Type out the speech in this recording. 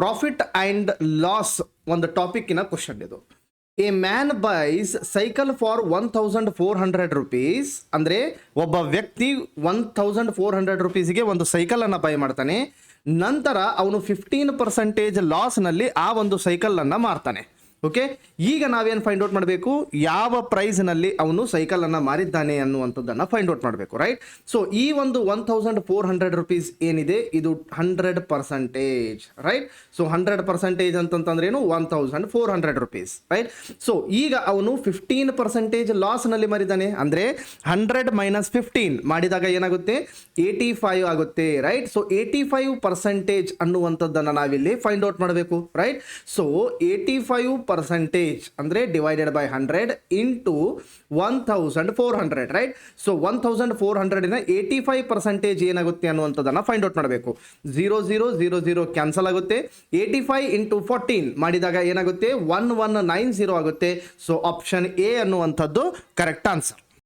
Profit and loss ಒಂದು ಟಾಪಿಕ್ಕಿನ question ಇದು. A man byes cycle for 1400 rupees. ಅಂದರೆ ಒಬ್ಬ ವ್ಯಕ್ತಿ 1400 ರುಪೀಸ್ಗೆ ಒಂದು ಸೈಕಲನ್ನು ಬೈ ಮಾಡ್ತಾನೆ. ನಂತರ ಅವನು 15% ಲಾಸ್ನಲ್ಲಿ ಆ ಒಂದು ಸೈಕಲನ್ನು ಮಾರ್ತಾನೆ. ಓಕೆ, ಈಗ ನಾವೇನು ಫೈಂಡ್ ಔಟ್ ಮಾಡಬೇಕು, ಯಾವ ಪ್ರೈಸ್ನಲ್ಲಿ ಅವನು ಸೈಕಲನ್ನು ಮಾರಿದ್ದಾನೆ ಅನ್ನುವಂಥದ್ದನ್ನು ಫೈಂಡ್ ಔಟ್ ಮಾಡಬೇಕು, ರೈಟ್. ಸೊ ಈ ಒಂದು 1400 ರುಪೀಸ್ ಏನಿದೆ ಇದು 100%, ರೈಟ್. ಸೊ 100% ಅಂತಂತಂದ್ರೆ ಏನು, 1400 ರುಪೀಸ್, ರೈಟ್. ಸೊ ಈಗ ಅವನು 15% ಲಾಸ್ನಲ್ಲಿ ಮಾರಿದ್ದಾನೆ. ಅಂದರೆ 100 - 15 ಮಾಡಿದಾಗ ಏನಾಗುತ್ತೆ, 85 ಆಗುತ್ತೆ, ರೈಟ್. ಸೊ 85% ಅನ್ನುವಂಥದ್ದನ್ನು ನಾವಿಲ್ಲಿ ಫೈಂಡ್ ಔಟ್ ಮಾಡಬೇಕು, ರೈಟ್. ಸೊ 85% ಅಂದರೆ divided by 100 into 1400, right. So 1400 85% ಏನಾಗುತ್ತೆ ಅನ್ನುವಂಥದ್ದನ್ನು ಫೈಂಡ್ ಔಟ್ ಮಾಡಬೇಕು. 0 0 0 0 ಕ್ಯಾನ್ಸಲ್ ಆಗುತ್ತೆ. 85 ಇಂಟು 14 ಮಾಡಿದಾಗ ಏನಾಗುತ್ತೆ, 1190 ಆಗುತ್ತೆ. ಸೊ ಆಪ್ಷನ್ ಎ ಅನ್ನುವಂಥದ್ದು ಕರೆಕ್ಟ್ ಆನ್ಸರ್.